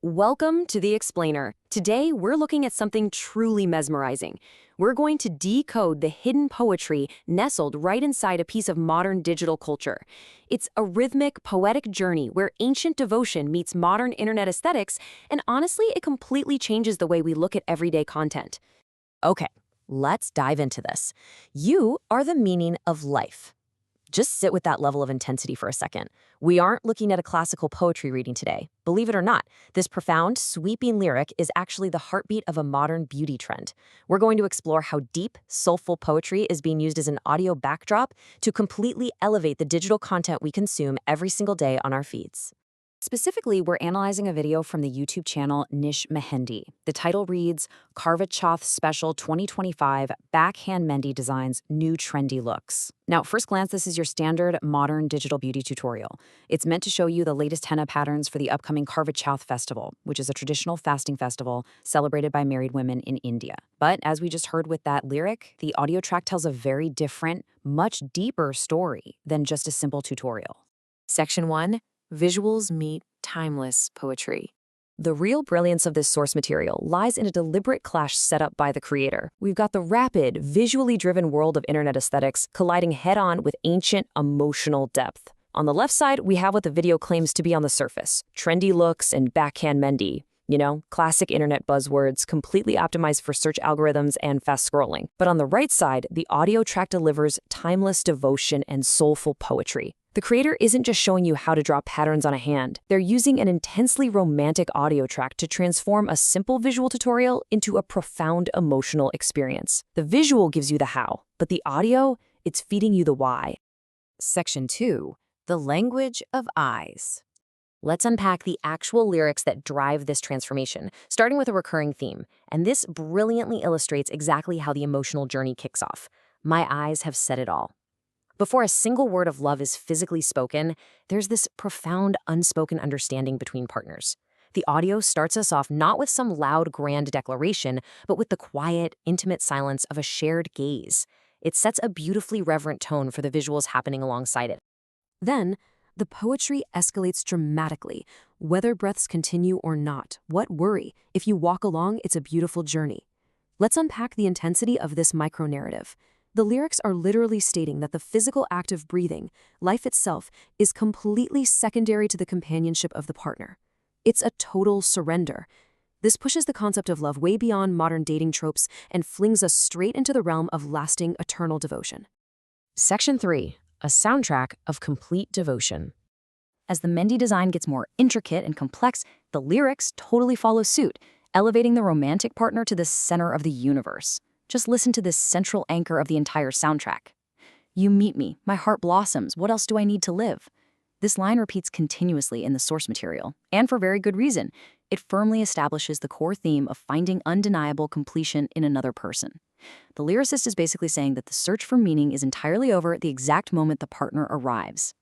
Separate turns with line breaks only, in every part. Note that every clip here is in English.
Welcome to The Explainer. Today, we're looking at something truly mesmerizing. We're going to decode the hidden poetry nestled right inside a piece of modern digital culture. It's a rhythmic, poetic journey where ancient devotion meets modern internet aesthetics, and honestly, it completely changes the way we look at everyday content. Okay, let's dive into this. You are the meaning of life. Just sit with that level of intensity for a second. We aren't looking at a classical poetry reading today. Believe it or not, this profound, sweeping lyric is actually the heartbeat of a modern beauty trend. We're going to explore how deep, soulful poetry is being used as an audio backdrop to completely elevate the digital content we consume every single day on our feeds. Specifically, we're analyzing a video from the YouTube channel Trendy Mehndi. The title reads, Karvachoth Special 2025 Backhand Mehndi Designs New Trendy Looks. Now, at first glance, this is your standard modern digital beauty tutorial. It's meant to show you the latest henna patterns for the upcoming Karvachoth Festival, which is a traditional fasting festival celebrated by married women in India. But as we just heard with that lyric, the audio track tells a very different, much deeper story than just a simple tutorial. Section 1. Visuals meet timeless poetry. The real brilliance of this source material lies in a deliberate clash set up by the creator. We've got the rapid, visually driven world of internet aesthetics colliding head-on with ancient, emotional depth. On the left side, we have what the video claims to be on the surface: trendy looks and backhand Mehndi. You know, classic internet buzzwords, completely optimized for search algorithms and fast scrolling. But on the right side, the audio track delivers timeless devotion and soulful poetry. The creator isn't just showing you how to draw patterns on a hand. They're using an intensely romantic audio track to transform a simple visual tutorial into a profound emotional experience. The visual gives you the how, but the audio, it's feeding you the why. Section 2. The language of eyes. Let's unpack the actual lyrics that drive this transformation, starting with a recurring theme. And this brilliantly illustrates exactly how the emotional journey kicks off. My eyes have said it all. Before a single word of love is physically spoken, there's this profound unspoken understanding between partners. The audio starts us off not with some loud, grand declaration, but with the quiet, intimate silence of a shared gaze. It sets a beautifully reverent tone for the visuals happening alongside it. Then, the poetry escalates dramatically. Whether breaths continue or not, what worry? If you walk along, it's a beautiful journey. Let's unpack the intensity of this micro-narrative. The lyrics are literally stating that the physical act of breathing, life itself, is completely secondary to the companionship of the partner. It's a total surrender. This pushes the concept of love way beyond modern dating tropes and flings us straight into the realm of lasting, eternal devotion. Section 3. A soundtrack of complete devotion. As the Mehndi design gets more intricate and complex, the lyrics totally follow suit, elevating the romantic partner to the center of the universe. Just listen to this central anchor of the entire soundtrack. You meet me, my heart blossoms, what else do I need to live? This line repeats continuously in the source material, and for very good reason. It firmly establishes the core theme of finding undeniable completion in another person. The lyricist is basically saying that the search for meaning is entirely over at the exact moment the partner arrives.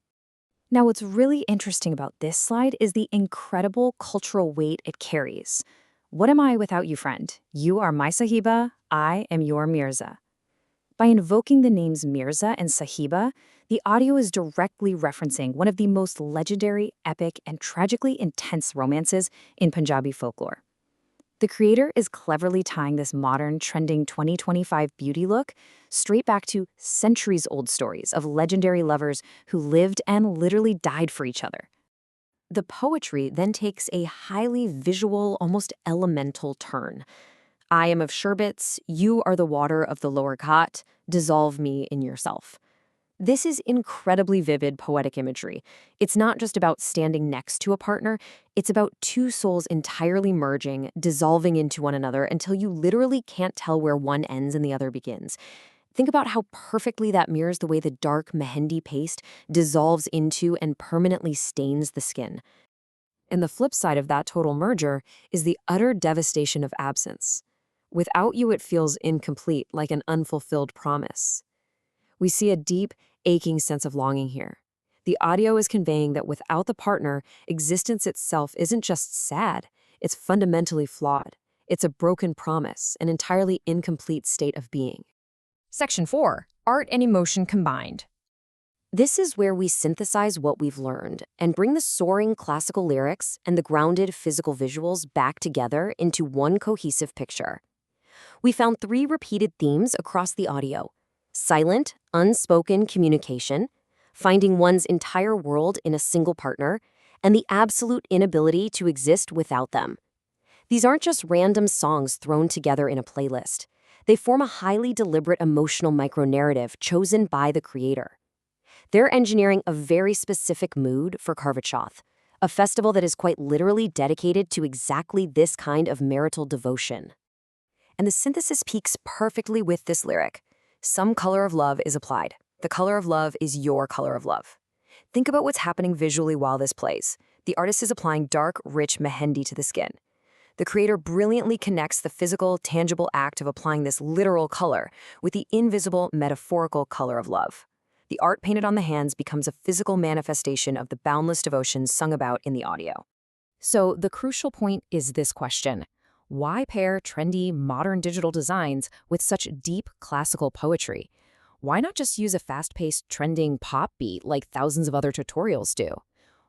Now, what's really interesting about this slide is the incredible cultural weight it carries. What am I without you, friend? You are my Sahiba, I am your Mirza. By invoking the names Mirza and Sahiba, the audio is directly referencing one of the most legendary, epic, and tragically intense romances in Punjabi folklore. The creator is cleverly tying this modern, trending 2025 beauty look straight back to centuries-old stories of legendary lovers who lived and literally died for each other. The poetry then takes a highly visual, almost elemental turn. I am of sherbets, you are the water of the lower ghat, dissolve me in yourself. This is incredibly vivid poetic imagery. It's not just about standing next to a partner, it's about two souls entirely merging, dissolving into one another until you literally can't tell where one ends and the other begins. Think about how perfectly that mirrors the way the dark Mehndi paste dissolves into and permanently stains the skin. And the flip side of that total merger is the utter devastation of absence. Without you, it feels incomplete, like an unfulfilled promise. We see a deep, aching sense of longing here. The audio is conveying that without the partner, existence itself isn't just sad, it's fundamentally flawed. It's a broken promise, an entirely incomplete state of being. Section 4. Art and emotion combined. This is where we synthesize what we've learned and bring the soaring classical lyrics and the grounded physical visuals back together into one cohesive picture. We found three repeated themes across the audio: silent, unspoken communication, finding one's entire world in a single partner, and the absolute inability to exist without them. These aren't just random songs thrown together in a playlist. They form a highly deliberate emotional micronarrative chosen by the creator. They're engineering a very specific mood for Karvachoth, a festival that is quite literally dedicated to exactly this kind of marital devotion. And the synthesis peaks perfectly with this lyric. Some color of love is applied. The color of love is your color of love. Think about what's happening visually while this plays. The artist is applying dark, rich mehendi to the skin. The creator brilliantly connects the physical, tangible act of applying this literal color with the invisible, metaphorical color of love. The art painted on the hands becomes a physical manifestation of the boundless devotion sung about in the audio. So the crucial point is this question: why pair trendy, modern digital designs with such deep classical poetry? Why not just use a fast-paced, trending pop beat like thousands of other tutorials do?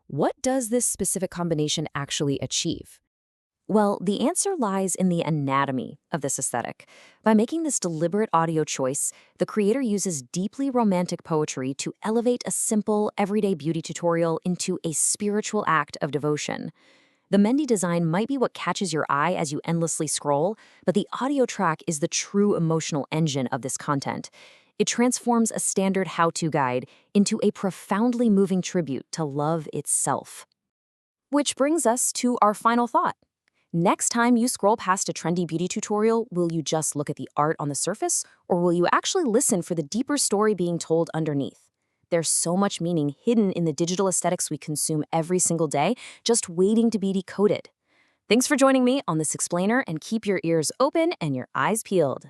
What does this specific combination actually achieve? Well, the answer lies in the anatomy of this aesthetic. By making this deliberate audio choice, the creator uses deeply romantic poetry to elevate a simple, everyday beauty tutorial into a spiritual act of devotion. The Mehndi design might be what catches your eye as you endlessly scroll, but the audio track is the true emotional engine of this content. It transforms a standard how-to guide into a profoundly moving tribute to love itself. Which brings us to our final thought. Next time you scroll past a trendy beauty tutorial, will you just look at the art on the surface, or will you actually listen for the deeper story being told underneath? There's so much meaning hidden in the digital aesthetics we consume every single day, just waiting to be decoded. Thanks for joining me on this explainer, and keep your ears open and your eyes peeled.